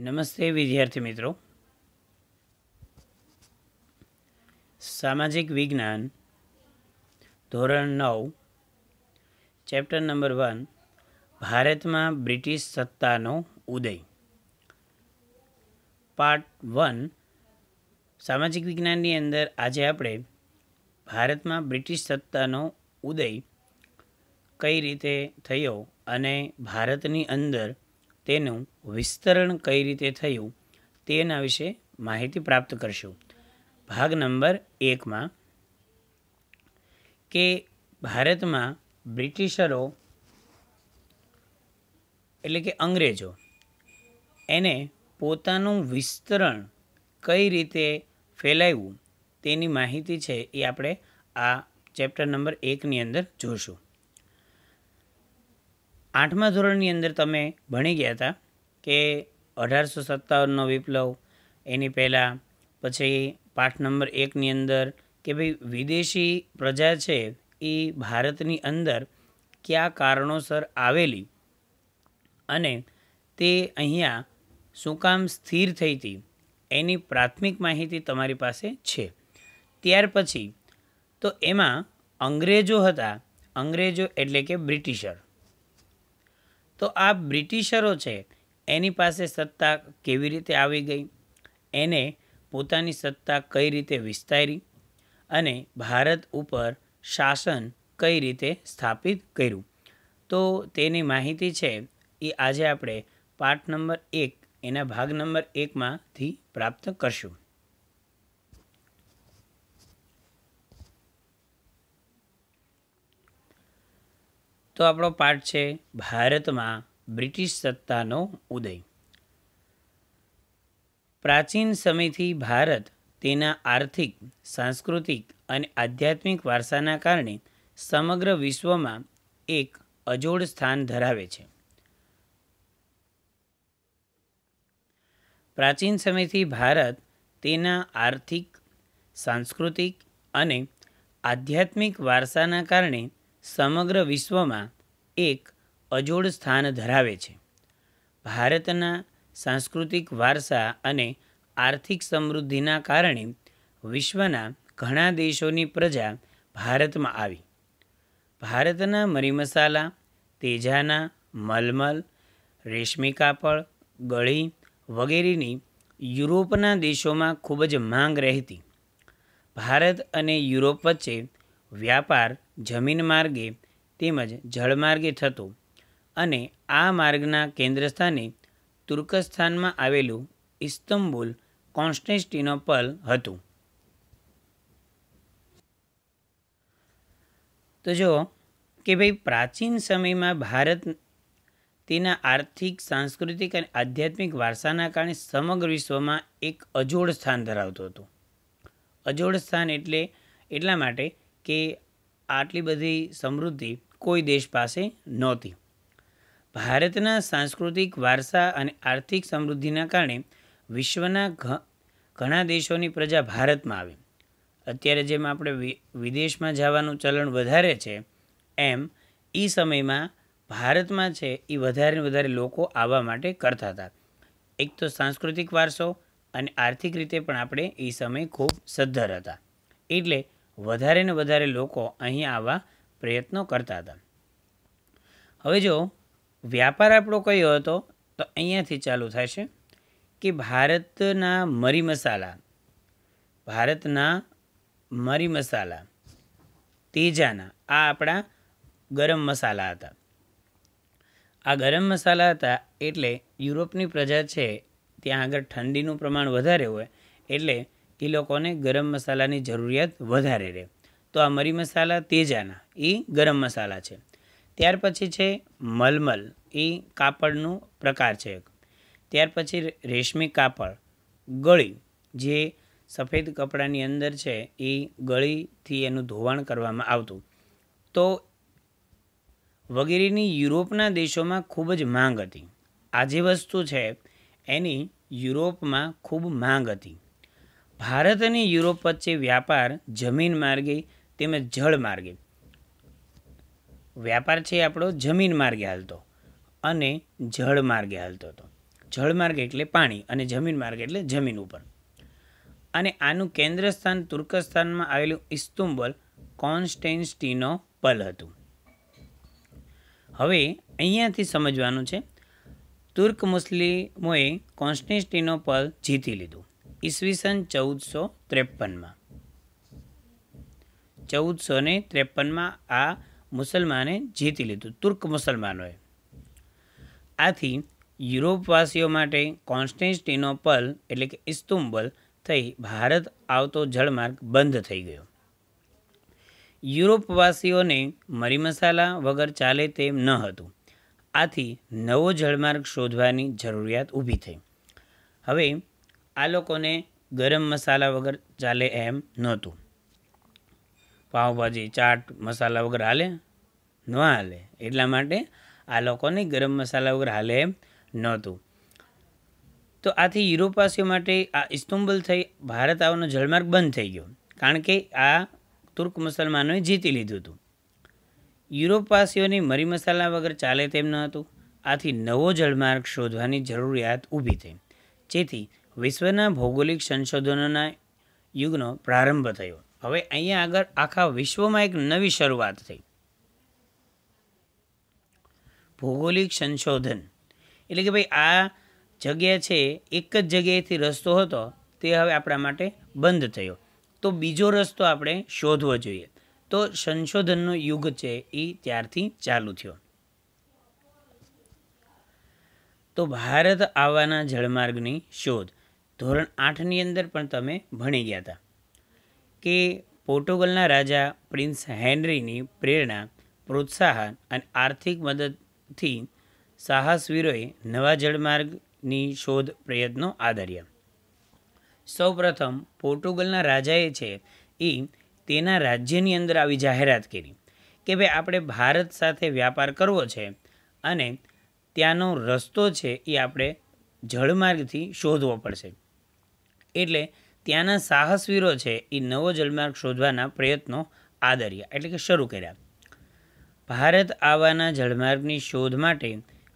નમસ્તે વિદ્યાર્થી મિત્રો. સામાજિક વિજ્ઞાન ધોરણ 9 ચેપ્ટર નંબર 1 ભારતમાં બ્રિટિશ સત્તાનો ઉદય. પાર્ટ 1 સામાજિક વિજ્ઞાનની અંદર આજે આપણે ભારતમાં બ્રિટિશ સત્તાનો ઉદય કઈ રીતે થયો અને ભારતની અંદર તેનું વિસ્તરણ કઈ રીતે થયું તેના વિશે માહિતી પ્રાપ્ત કરશું. ભાગ નંબર 1માં કે ભારતમાં બ્રિટિશરો એટલે કે અંગ્રેજો એને પોતાનું વિસ્તરણ કઈ રીતે ફેલાવ્યું તેની માહિતી છે એ આપણે આ ચેપ્ટર નંબર 1ની અંદર જોઈશું. 8મા ધોરણની અંદર તમે ભણી ગયા હતા કે 1857નો વિપ્લવ, એની પહેલાં પછી પાઠ નંબર 1ની અંદર કે ભાઈ વિદેશી પ્રજા છે એ ભારતની અંદર કયા કારણોસર આવેલી અને તે અહીંયા શું કામ સ્થિર થઈ હતી એની પ્રાથમિક માહિતી તમારી પાસે છે. ત્યાર પછી તો એમાં અંગ્રેજો હતા, અંગ્રેજો એટલે કે બ્રિટિશર. તો આ બ્રિટિશરો છે એની પાસે સત્તા કેવી રીતે આવી ગઈ, એને પોતાની સત્તા કઈ રીતે વિસ્તારી અને ભારત ઉપર શાસન કઈ રીતે સ્થાપિત કર્યું, તો તેની માહિતી છે એ આજે આપણે પાઠ નંબર 1 એના ભાગ નંબર 1માંથી પ્રાપ્ત કરશું. તો આપણો પાઠ છે ભારતમાં બ્રિટિશ સત્તાનો ઉદય. પ્રાચીન સમયથી ભારત તેના આર્થિક, સાંસ્કૃતિક અને આધ્યાત્મિક વારસાના કારણે સમગ્ર વિશ્વમાં એક અજોડ સ્થાન ધરાવે છે. પ્રાચીન સમયથી ભારત તેના આર્થિક, સાંસ્કૃતિક અને આધ્યાત્મિક વારસાના કારણે સમગ્ર વિશ્વમાં એક અજોડ સ્થાન ધરાવે છે. ભારતના સાંસ્કૃતિક વારસા અને આર્થિક સમૃદ્ધિના કારણે વિશ્વના ઘણા દેશોની પ્રજા ભારતમાં આવી. ભારતના મરી મસાલા, તેજાના, મલમલ, રેશમી કાપડ, ગળી વગેરેની યુરોપના દેશોમાં ખૂબ જ માંગ રહેતી. ભારત અને યુરોપ વચ્ચે વ્યાપાર જમીન માર્ગે તેમજ જળમાર્ગે થતો અને આ માર્ગના કેન્દ્રસ્થાને તુર્કસ્તાનમાં આવેલું ઇસ્તંબુલ કોન્સ્ટેન્ટિનોપલ હતું. તો જો કે ભાઈ પ્રાચીન સમયમાં ભારત તેના આર્થિક, સાંસ્કૃતિક અને આધ્યાત્મિક વારસાના કારણે સમગ્ર વિશ્વમાં એક અજોડ સ્થાન ધરાવતું હતું. અજોડ સ્થાન એટલે એટલા માટે કે આટલી બધી સમૃદ્ધિ કોઈ દેશ પાસે નહોતી. ભારતના સાંસ્કૃતિક વારસા અને આર્થિક સમૃદ્ધિના કારણે વિશ્વના ઘણા દેશોની પ્રજા ભારતમાં આવે. અત્યારે જેમ આપણે વિદેશમાં જવાનું ચલણ વધારે છે એમ એ સમયમાં ભારતમાં છે એ વધારે વધારે લોકો આવવા માટે કરતા હતા. એક તો સાંસ્કૃતિક વારસો અને આર્થિક રીતે પણ આપણે એ સમય ખૂબ સદ્ધર હતા, એટલે વધારે ને વધારે લોકો અહીંયા આવવા પ્રયત્નો કરતા હતા. હવે જો વ્યાપાર આપણો કયો હતો તો અહીંયાથી ચાલુ થાય છે કે ભારતના મરી મસાલા, તેજાના, આ આપણા ગરમ મસાલા હતા. આ ગરમ મસાલા હતા એટલે યુરોપની પ્રજા છે ત્યાં આગળ ઠંડીનું પ્રમાણ વધારે હોય એટલે એ લોકોને ગરમ મસાલાની જરૂરિયાત વધારે રહે. તો આ મરી મસાલા તેજાના એ ગરમ મસાલા છે. ત્યાર પછી છે મલમલ, એ કાપડનું પ્રકાર છે. ત્યાર પછી રેશમી કાપડ, ગળી જે સફેદ કપડાની અંદર છે એ ગળીથી એનું ધોવાણ કરવામાં આવતું. તો વગેરેની યુરોપના દેશોમાં ખૂબ જ માંગ હતી. આ જે વસ્તુ છે એની યુરોપમાં ખૂબ માંગ હતી. ભારત અને યુરોપ વચ્ચે વ્યાપાર જમીન માર્ગે તેમજ જળ માર્ગે, વ્યાપાર છે આપણો જમીન માર્ગે હાલતો અને જળ માર્ગે હાલતો હતો. જળમાર્ગ એટલે પાણી અને જમીન માર્ગ એટલે જમીન ઉપર. અને આનું કેન્દ્ર સ્થાન તુર્કસ્તાનમાં આવેલું ઇસ્તુંબલ કોન્સ્ટેન્ટિનોપલ હતું. હવે અહીંયાથી સમજવાનું છે, તુર્ક મુસ્લિમોએ કોન્સ્ટેન્ટિનોપલ જીતી લીધું ઈસવીસન 1453માં. 1453માં આ મુસલમાને જીતી લીધું, તુર્ક મુસલમાનોએ. આથી યુરોપવાસીઓ માટે કોન્સ્ટેન્ટિનોપલ એટલે કે ઇસ્તુંબલ થઈ ભારત આવતો જળમાર્ગ બંધ થઈ ગયો. યુરોપવાસીઓને મરી મસાલા વગર ચાલે તેમ ન હતું. આથી નવો જળમાર્ગ શોધવાની જરૂરિયાત ઊભી થઈ. હવે આ લોકોને ગરમ મસાલા વગર ચાલે એમ નહોતું. પાવભાજી ચાટ મસાલા વગર હાલે ન હાલે, એટલા માટે આ લોકોને ગરમ મસાલા વગર હાલે એમ નહોતું. તો આથી યુરોપવાસીઓ માટે આ ઇસ્તુંબલ થઈ ભારત આવવાનો જળમાર્ગ બંધ થઈ ગયો, કારણ કે આ તુર્ક મુસલમાનોએ જીતી લીધું હતું. યુરોપવાસીઓની મરી મસાલા વગર ચાલે તેમ ન હતું. આથી નવો જળમાર્ગ શોધવાની જરૂરિયાત ઊભી થઈ, જેથી વિશ્વના ભૌગોલિક સંશોધનોના યુગનો પ્રારંભ થયો. હવે અહીંયા આગળ આખા વિશ્વમાં એક નવી શરૂઆત થઈ. ભૌગોલિક સંશોધન એટલે કે ભાઈ આ જગ્યા છે, એક જ જગ્યાએથી રસ્તો હતો તે હવે આપણા માટે બંધ થયો, તો બીજો રસ્તો આપણે શોધવો જોઈએ. તો સંશોધનનો યુગ છે એ ત્યારથી ચાલુ થયો. તો ભારત આવવાના જળમાર્ગની શોધ ધોરણ 8ની અંદર પણ તમે ભણી ગયા હતા કે પોર્ટુગલના રાજા પ્રિન્સ હેનરીની પ્રેરણા, પ્રોત્સાહન અને આર્થિક મદદથી સાહસવીરોએ નવા જળમાર્ગની શોધ પ્રયત્નો આદર્યા. સૌપ્રથમ પોર્ટુગલના રાજાએ છે એ તેના રાજ્યની અંદર આવી જાહેરાત કરી કે ભાઈ આપણે ભારત સાથે વ્યાપાર કરવો છે અને ત્યાંનો રસ્તો છે એ આપણે જળમાર્ગથી શોધવો પડશે. એટલે ત્યાંના સાહસવીરો છે એ નવો જળમાર્ગ શોધવાના પ્રયત્નો આદર્યા એટલે કે શરૂ કર્યા. ભારત આવવાના જળમાર્ગની શોધ માટે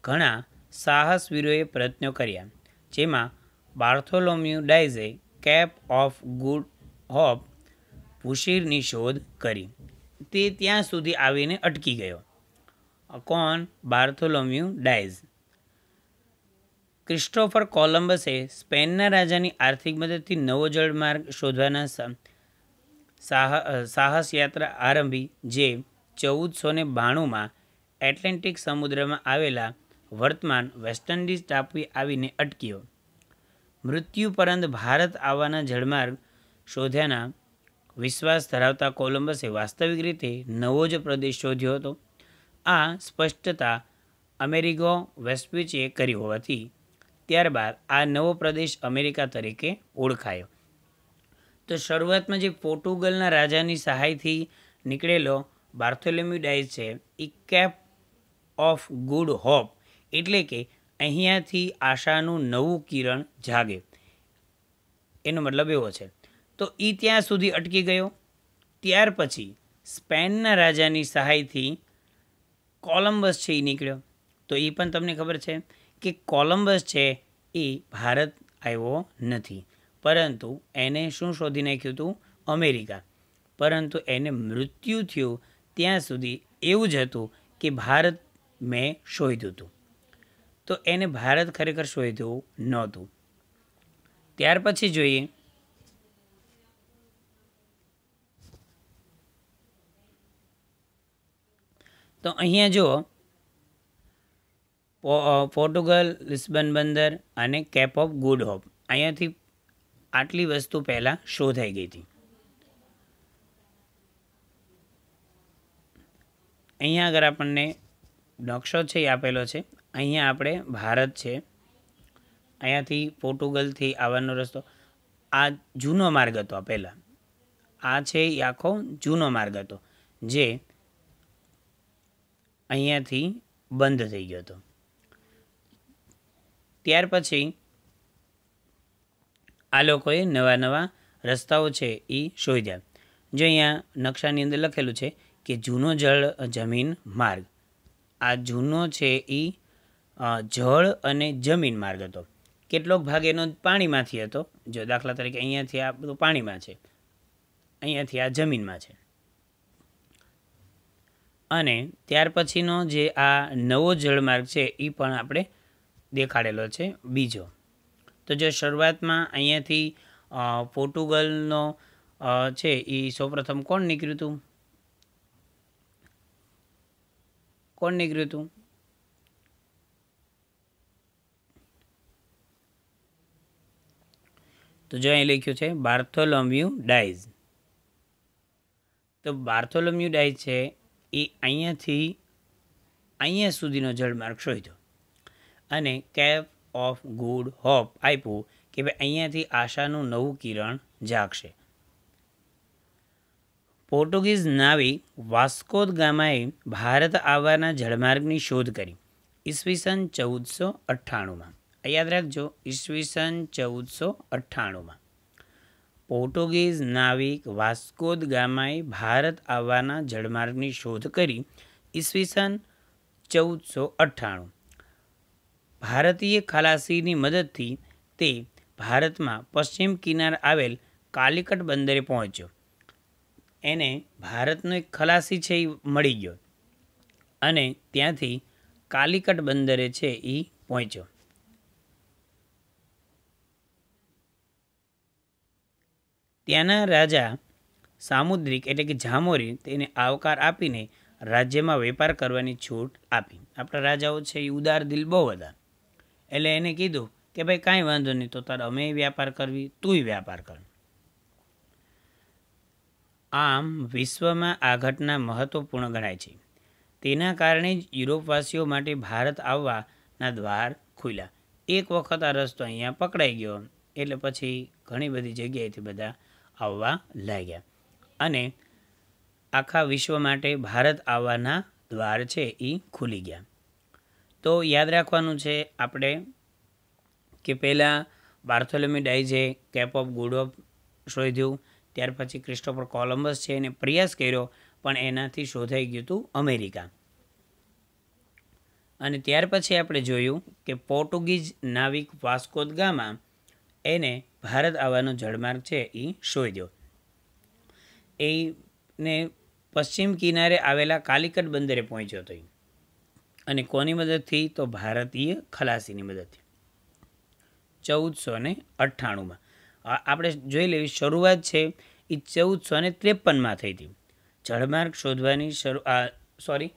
ઘણા સાહસવીરોએ પ્રયત્નો કર્યા, જેમાં બાર્થોલોમ્યુ ડાયઝે કેપ ઓફ ગુડ હોપ ભૂશીરની શોધ કરી. તે ત્યાં સુધી આવીને અટકી ગયો. કોણ? બાર્થોલોમ્યુ ડાયઝ. ક્રિસ્ટોફર કોલંબસે સ્પેનના રાજાની આર્થિક મદદથી નવો જળમાર્ગ શોધવાના સાહસ યાત્રા આરંભી, જે 1492માં એટલાન્ટિક સમુદ્રમાં આવેલા વર્તમાન વેસ્ટ ઇન્ડિઝ ટાપુએ આવીને અટક્યો. મૃત્યુ પર્યંત ભારત આવવાના જળમાર્ગ શોધ્યાના વિશ્વાસ ધરાવતા કોલંબસે વાસ્તવિક રીતે નવો જ પ્રદેશ શોધ્યો હતો. આ સ્પષ્ટતા અમેરિગો વેસ્પુચીએ કરી હોવાથી ત્યારબાદ આ નવો પ્રદેશ અમેરિકા તરીકે ઓળખાયો. તો શરૂઆતમાં જે પોર્ટુગલના રાજાની સહાયથી નીકળેલો બાર્થોલોમ્યુ ડાયઝ છે એ કેપ ઓફ ગુડ હોપ એટલે કે અહીંયાથી આશાનું નવું કિરણ જાગે, એનો મતલબ એવો છે. તો એ ત્યાં સુધી અટકી ગયો. ત્યાર પછી સ્પેનના રાજાની સહાયથી કોલંબસ છે એ નીકળ્યો. તો એ પણ તમને ખબર છે કે કોલંબસ છે એ ભારત આવ્યો નથી, પરંતુ એને શું શોધી નાખ્યું હતું? અમેરિકા. પરંતુ એને મૃત્યુ થયું ત્યાં સુધી એવું જ હતું કે ભારત મેં શોધ્યું હતું. તો એને ભારત ખરેખર શોધ્યું નહોતું. ત્યાર પછી જોઈએ તો અહીંયા જુઓ, પોર્ટુગલ, લિસ્બન બંદર અને કેપ ઓફ ગુડ હોપ, અહીંયાથી આટલી વસ્તુ પહેલાં શોધાઈ ગઈ હતી. અહીંયા આગળ આપણને નકશો છે એ આપેલો છે. અહીંયા આપણે ભારત છે, અહીંયાથી પોર્ટુગલથી આવવાનો રસ્તો, આ જૂનો માર્ગ હતો. આ પહેલાં આ છે એ આખો જૂનો માર્ગ હતો, જે અહીંયાથી બંધ થઈ ગયો હતો. ત્યાર પછી આ લોકોએ નવા નવા રસ્તાઓ છે એ શોધ્યા. જો અહીંયા નકશાની અંદર લખેલું છે કે જૂનો જળ જમીન માર્ગ. આ જૂનો છે એ જળ અને જમીન માર્ગ હતો. કેટલોક ભાગ એનો પાણીમાંથી હતો. જો દાખલા તરીકે અહીંયાથી આ બધું પાણીમાં છે, અહીંયાથી આ જમીનમાં છે. અને ત્યાર પછીનો જે આ નવો જળમાર્ગ છે એ પણ આપણે દેખાડેલો છે બીજો. તો જો શરૂઆતમાં અહીંયાથી પોર્ટુગલનો છે એ સૌપ્રથમ કોણ નીકળ્યું હતું? તો જો અહીં લખ્યું છે બાર્થોલોમ્યુ ડાઇઝ. તો બાર્થોલોમ્યુ ડાઇઝ છે એ અહીંયાથી અહીંયા સુધીનો જળમાર્ગ શોધ્યો અને કેપ ઓફ ગુડ હોપ આપ્યું કે ભાઈ અહીંયાથી આશાનું નવું કિરણ જાગશે. પોર્ટુગીઝ નાવિક વાસ્કો દ ગામાએ ભારત આવવાના જળમાર્ગની શોધ કરી ઈસવીસન 1498. યાદ રાખજો, ઈસવીસન 1498. પોર્ટુગીઝ નાવિક વાસ્કો દ ગામાએ ભારત આવવાના જળમાર્ગની શોધ કરી ઈસવીસન 1498. ભારતીય ખલાસીની મદદથી તે ભારતમાં પશ્ચિમ કિનારે આવેલ કાલિકટ બંદરે પહોંચ્યો. એને ભારતનો એક ખલાસી છે એ મળી ગયો અને ત્યાંથી કાલિકટ બંદરે છે એ પહોંચ્યો. ત્યાંના રાજા સામુદ્રિક એટલે કે જામોરી તેને આવકાર આપીને રાજ્યમાં વેપાર કરવાની છૂટ આપી. આપણા રાજાઓ છે એ ઉદાર દિલ બહુ હતા, એટલે એને કીધું કે ભાઈ કાંઈ વાંધો નહીં, તો તારે અમે વ્યાપાર કરવી, તુંય વ્યાપાર કર. આમ વિશ્વમાં આ ઘટના મહત્વપૂર્ણ ગણાય છે. તેના કારણે જ યુરોપવાસીઓ માટે ભારત આવવાના દ્વાર ખુલ્યા. એક વખત આ રસ્તો અહીંયા પકડાઈ ગયો એટલે પછી ઘણી બધી જગ્યાએથી બધા આવવા લાગ્યા અને આખા વિશ્વ માટે ભારત આવવાના દ્વાર છે એ ખુલી ગયા. તો યાદ રાખવાનું છે આપણે કે પહેલાં બાર્થોલોમ્યુ ડાઇઝે કેપ ઓફ ગુડ હોપ શોધ્યું, ત્યાર પછી ક્રિસ્ટોફર કોલમ્બસ છે એને પ્રયાસ કર્યો પણ એનાથી શોધાઈ ગયું હતું અમેરિકા. અને ત્યાર પછી આપણે જોયું કે પોર્ટુગીઝ નાવિક વાસ્કો દ ગામા એને ભારત આવવાનો જળમાર્ગ છે એ શોધ્યો. એને પશ્ચિમ કિનારે આવેલા કાલિકટ બંદરે પહોંચ્યો હતો અને કોની મદદથી? તો ભારતીય ખલાસીની મદદથી 1498. આપણે જોઈ લેવી શરૂઆત છે એ 1453 થઈ હતી. જળમાર્ગ શોધવાની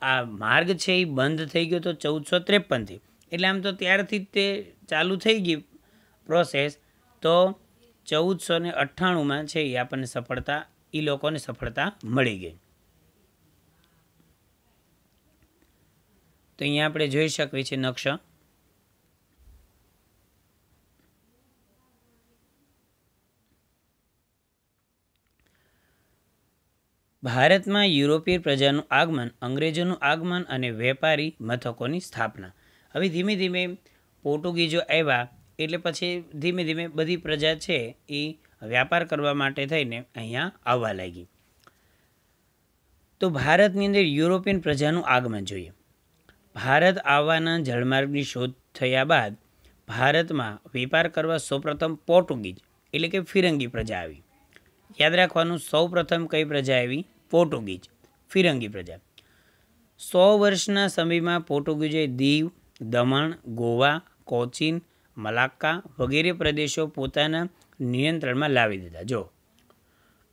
આ માર્ગ છે એ બંધ થઈ ગયો તો 1453થી. એટલે આમ તો ત્યારથી જ તે ચાલુ થઈ ગઈ પ્રોસેસ. તો 1498 છે એ આપણને લોકોને સફળતા મળી ગઈ. તો અહીંયા આપણે જોઈ શકીએ છીએ નકશો. ભારતમાં યુરોપીય પ્રજાનું આગમન, અંગ્રેજોનું આગમન અને વેપારી મથકોની સ્થાપના. હવે ધીમે ધીમે પોર્ટુગીઝો આવ્યા એટલે પછી ધીમે ધીમે બધી પ્રજા છે એ વ્યાપાર કરવા માટે થઈને અહીંયા આવવા લાગી. તો ભારતની અંદર યુરોપિયન પ્રજાનું આગમન જોઈએ. ભારત આવવાના જળમાર્ગની શોધ થયા બાદ ભારતમાં વેપાર કરવા સૌપ્રથમ પોર્ટુગીઝ એટલે કે ફિરંગી પ્રજા આવી. યાદ રાખવાનું, સૌપ્રથમ કઈ પ્રજા આવી? પોર્ટુગીઝ, ફિરંગી પ્રજા. 100 વર્ષના સમયમાં પોર્ટુગીઝોએ દીવ, દમણ, ગોવા, કોચીન, મલાક્કા વગેરે પ્રદેશો પોતાના નિયંત્રણમાં લાવી દીધા. જો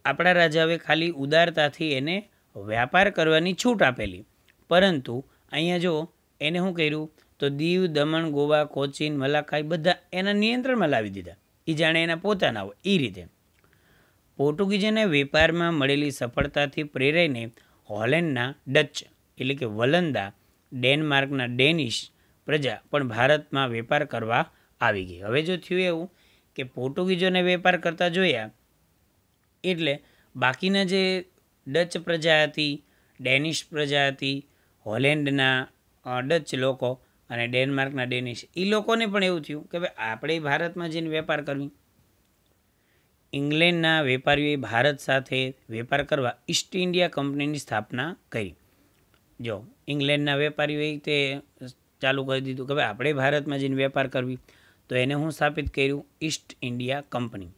આપણા રાજાઓએ ખાલી ઉદારતાથી એને વ્યાપાર કરવાની છૂટ આપેલી, પરંતુ અહીંયા જો એને શું કર્યું તો દીવ, દમણ, ગોવા, કોચીન, મલાક્કા એ બધા એના નિયંત્રણમાં લાવી દીધા. એ જાણે એના પોતાના હોય એ રીતે. પોર્ટુગીઝોના વેપારમાં મળેલી સફળતાથી પ્રેરાઈને હોલેન્ડના ડચ એટલે કે વલંદા, ડેનમાર્કના ડેનિશ પ્રજા પણ ભારતમાં વેપાર કરવા આવી ગઈ. હવે જો થયું એવું કે પોર્ટુગીઝોને વેપાર કરતા જોયા એટલે બાકીના જે ડચ પ્રજા હતી, ડેનિશ પ્રજા હતી, હોલેન્ડના ડચ લોકો અને ડેનમાર્કના ડેનિશ, એ લોકોને પણ એવું થયું કે ભાઈ આપણે ભારતમાં જઈને વેપાર કરવી. ઇંગ્લેન્ડના વેપારીઓએ ભારત સાથે વેપાર કરવા ઈસ્ટ ઇન્ડિયા કંપનીની સ્થાપના કરી. જો ઇંગ્લેન્ડના વેપારીઓએ તે ચાલુ કરી દીધું કે ભાઈ આપણે ભારતમાં જઈને વેપાર કરવી. તો એને હું સ્થાપિત કર્યું ઈસ્ટ ઇન્ડિયા કંપની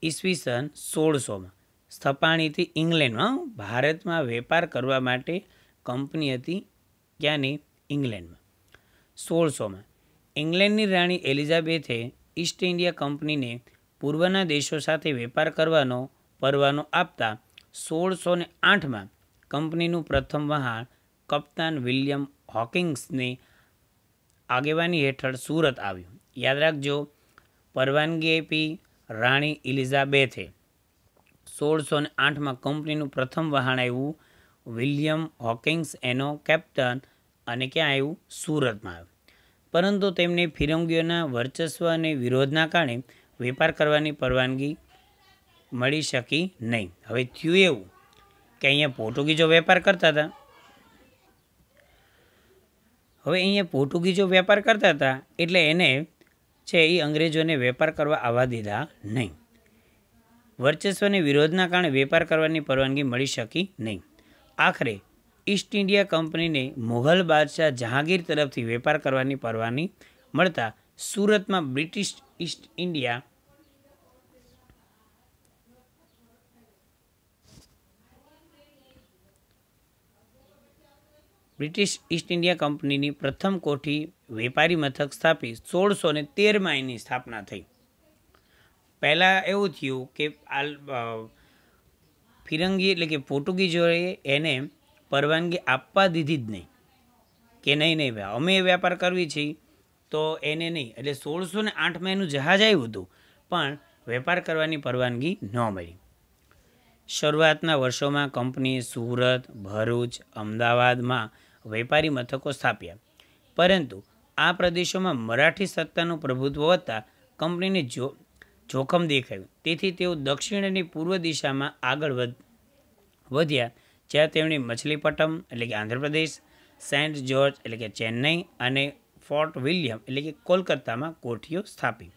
ઈસવીસન 1600માં. સ્થપાણીથી ઇંગ્લેન્ડમાં, ભારતમાં વેપાર કરવા માટે કંપની હતી ક્યાંની? ઇંગ્લેન્ડમાં. 1600માં ઇંગ્લેન્ડની રાણી એલિઝાબેથે ઈસ્ટ ઇન્ડિયા કંપનીને પૂર્વના દેશો સાથે વેપાર કરવાનો પરવાનો આપતા 1608માં કંપનીનું પ્રથમ વહાણ કપ્તાન વિલિયમ હોકિંગ્સની આગેવાની હેઠળ સુરત આવ્યું. યાદ રાખજો, પરવાનગી આપી રાણી એલિઝાબેથે. 1608માં કંપનીનું પ્રથમ વહાણ આવ્યું વિલિયમ હોકિંગ્સ, એનો કેપ્ટન, અને ક્યાં આવ્યું? સુરતમાં આવ્યું. પરંતુ તેમને ફિરંગીઓના વર્ચસ્વ અને વિરોધના કારણે વેપાર કરવાની પરવાનગી મળી શકી નહીં. હવે થયું એવું કે અહીંયા પોર્ટુગીઝો વેપાર કરતા હતા. એટલે એને છે એ અંગ્રેજોને વેપાર કરવા આવવા દીધા નહીં. વર્ચસ્વને વિરોધના કારણે વેપાર કરવાની પરવાનગી મળી શકી નહીં. આખરે ઈસ્ટ ઇન્ડિયા કંપનીને મુઘલ બાદશાહ જહાંગીર તરફથી વેપાર કરવાની પરવાનગી મળતા સુરતમાં બ્રિટિશ ઈસ્ટ ઇન્ડિયા કંપનીની પ્રથમ કોઠી વેપારી મથક સ્થાપી 1613માં એની સ્થાપના થઈ. પહેલાં એવું થયું કે ફિરંગી એટલે કે પોર્ટુગીઝોએ એને પરવાનગી આપવા દીધી જ નહીં, કે નહીં ભાઈ અમે વેપાર કરવી છીએ તો એને નહીં. એટલે 1608માં એનું જહાજ આવ્યું હતું પણ વેપાર કરવાની પરવાનગી ન મળી. શરૂઆતના વર્ષોમાં કંપનીએ સુરત, ભરૂચ, અમદાવાદમાં વેપારી મથકો સ્થાપ્યા. પરંતુ આ પ્રદેશોમાં મરાઠી સત્તાનું પ્રભુત્વ વધતા કંપનીને જોખમ દેખાયું. તેથી તેઓ દક્ષિણ અને પૂર્વ દિશામાં આગળ વધ્યા, જ્યાં તેમણે મછલીપટ્ટમ એટલે કે આંધ્રપ્રદેશ, સેન્ટ જ્યોર્જ એટલે કે ચેન્નઈ અને ફોર્ટ વિલિયમ એટલે કે કોલકાતામાં કોઠીઓ સ્થાપી.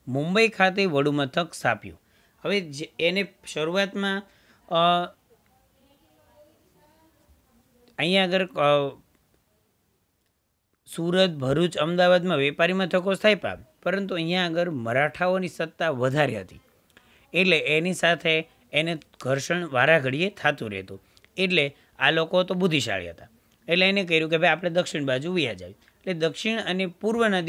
મુંબઈ ખાતે વડુ મથક સ્થાપ્યું. હવે એને શરૂઆતમાં અહીંયા આગળ સુરત, ભરૂચ, અમદાવાદમાં વેપારી મથકો સ્થાપ્યા, પરંતુ અહીંયા આગળ મરાઠાઓની સત્તા વધારે હતી. એટલે એની સાથે એને ઘર્ષણ વારાઘડીએ થતું રહેતું. એટલે આ લોકો તો બુદ્ધિશાળી હતા. એટલે એને કહ્યું કે ભાઈ આપણે દક્ષિણ બાજુ વયા જાય. એટલે દક્ષિણ અને પૂર્વના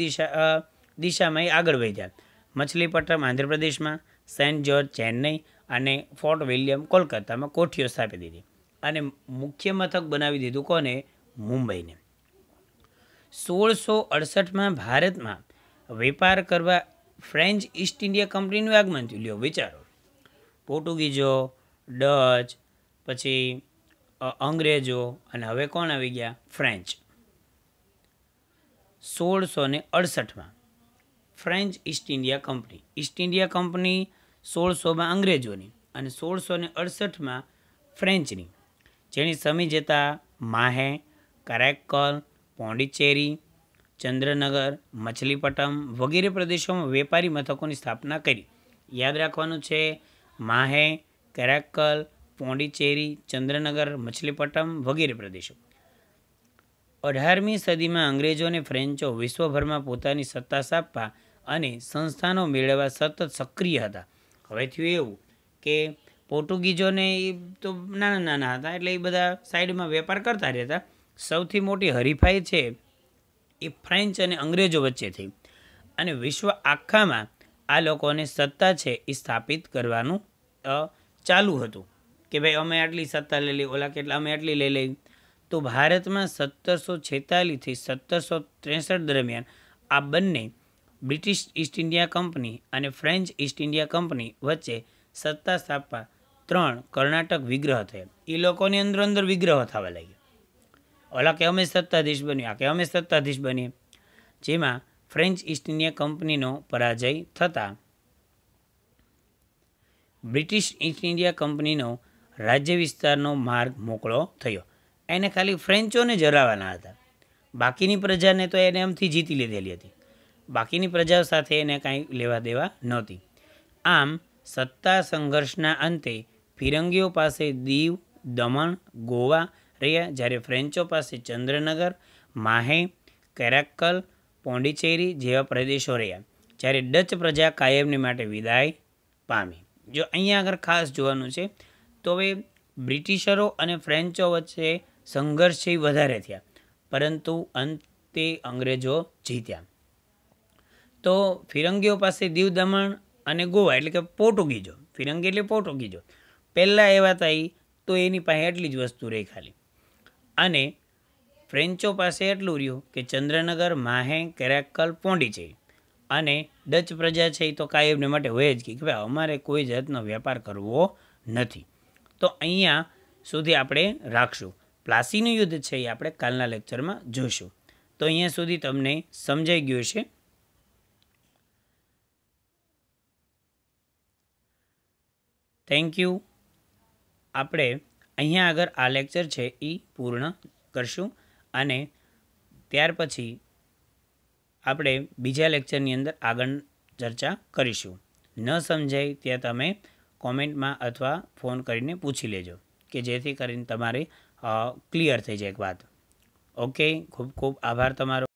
દિશામાં એ આગળ વધ્યા. મછલીપટ્ટમ આંધ્રપ્રદેશમાં, સેન્ટ જ્યોર્જ ચેન્નઈ અને ફોર્ટ વિલિયમ કોલકાતામાં કોઠીઓ સ્થાપી દીધી અને મુખ્ય મથક બનાવી દીધું કોને? મુંબઈને. 1668માં ભારતમાં વેપાર કરવા ફ્રેન્ચ ઈસ્ટ ઇન્ડિયા કંપનીનું આગમન થયું. લ્યો વિચારો, પોર્ટુગીઝો, ડચ, પછી અંગ્રેજો અને હવે કોણ આવી ગયા? ફ્રેન્ચ. 1668માં French East India Company. East India Company 1600માં અંગ્રેજોની અને 1668માં ફ્રેન્ચની, જેની સમિજતા માહે, કરાઈકલ, પોંડિચેરી, ચંદ્રનગર, મછલીપટ્ટમ વગેરે પ્રદેશોમાં વેપારી મથકોની સ્થાપના કરી. યાદ રાખવાનું છે, માહે, કરાઈકલ, પોંડિચેરી, ચંદ્રનગર, મછલીપટ્ટમ વગેરે પ્રદેશો. 18મી સદીમાં અંગ્રેજો અને ફ્રેન્ચો વિશ્વભરમાં પોતાની સત્તા સ્થાપવા અને સંસ્થાનો મેળવવા સતત સક્રિય હતા. હવે થયું એવું કે પોર્ટુગીઝોને એ તો નાના હતા, એટલે એ બધા સાઈડમાં વેપાર કરતા રહેતા. સૌથી મોટી હરીફાઈ છે એ ફ્રેન્ચ અને અંગ્રેજો વચ્ચે થઈ અને વિશ્વ આખામાં આ લોકોને સત્તા છે એ સ્થાપિત કરવાનું ચાલુ હતું કે ભાઈ અમે આટલી સત્તા લઈ લઈ, ઓલા કેટલા અમે આટલી લઈ લઈ. તો ભારતમાં 1746થી 1763 દરમિયાન આ બંને બ્રિટિશ ઈસ્ટ ઇન્ડિયા કંપની અને ફ્રેન્ચ ઈસ્ટ ઇન્ડિયા કંપની વચ્ચે સત્તા સ્થાપવા 3 કર્ણાટક વિગ્રહ થયા. એ લોકોની અંદર વિગ્રહ થવા લાગ્યા. ઓલા કે અમે સત્તાધીશ બન્યા, કે અમે સત્તાધીશ બનીએ, જેમાં ફ્રેન્ચ ઈસ્ટ ઇન્ડિયા કંપનીનો પરાજય થતાં બ્રિટિશ ઈસ્ટ ઇન્ડિયા કંપનીનો રાજ્ય વિસ્તારનો માર્ગ મોકળો થયો. એને ખાલી ફ્રેન્ચોને જ હરાવવાના હતા, બાકીની પ્રજાને તો એને આમથી જીતી લીધેલી હતી. બાકીની પ્રજાઓ સાથે એને કાંઈ લેવા દેવા નહોતી. આમ સત્તા સંઘર્ષના અંતે ફિરંગીઓ પાસે દીવ, દમણ, ગોવા રહ્યા, જ્યારે ફ્રેન્ચો પાસે ચંદ્રનગર, માહે, કેરાક્કલ, પોંડિચેરી જેવા પ્રદેશો રહ્યા, જ્યારે ડચ પ્રજા કાયમને માટે વિદાય પામી. જો અહીંયા આગળ ખાસ જોવાનું છે તો હવે બ્રિટિશરો અને ફ્રેન્ચો વચ્ચે સંઘર્ષ છે વધારે થયા, પરંતુ અંતે અંગ્રેજો જીત્યા. તો ફિરંગીઓ પાસે દીવ દમણ અને ગોવા એટલે કે પોર્ટુગીઝો, ફિરંગી એટલે પોર્ટુગીઝો પહેલાં એવા હતા તો એની પાસે એટલી જ વસ્તુ રહી ખાલી. અને ફ્રેન્ચો પાસે એટલું રહ્યું કે ચંદ્રનગર, માહે, કેરાક્કલ, પોંડિચેરી. અને ડચ પ્રજા છે એ તો કાયમને માટે હોય જ કે ભાઈ અમારે કોઈ જાતનો વેપાર કરવો નથી. તો અહીંયા સુધી આપણે રાખશું. પ્લાસીનું યુદ્ધ છે એ આપણે કાલના લેક્ચરમાં જોઈશું. તો અહીંયા સુધી તમને સમજાઈ ગયું છે. Thank you. આપણે અહીંયા આગળ આ લેક્ચર છે એ પૂર્ણ કરશું અને ત્યાર પછી આપણે બીજા લેક્ચરની અંદર આગળ ચર્ચા કરીશું. ન સમજાય ત્યાં તમે કોમેન્ટમાં અથવા ફોન કરીને પૂછી લેજો કે જેથી કરીને તમારે ક્લિયર થઈ જાય એક વાત. ઓકે, ખૂબ ખૂબ આભાર તમારો.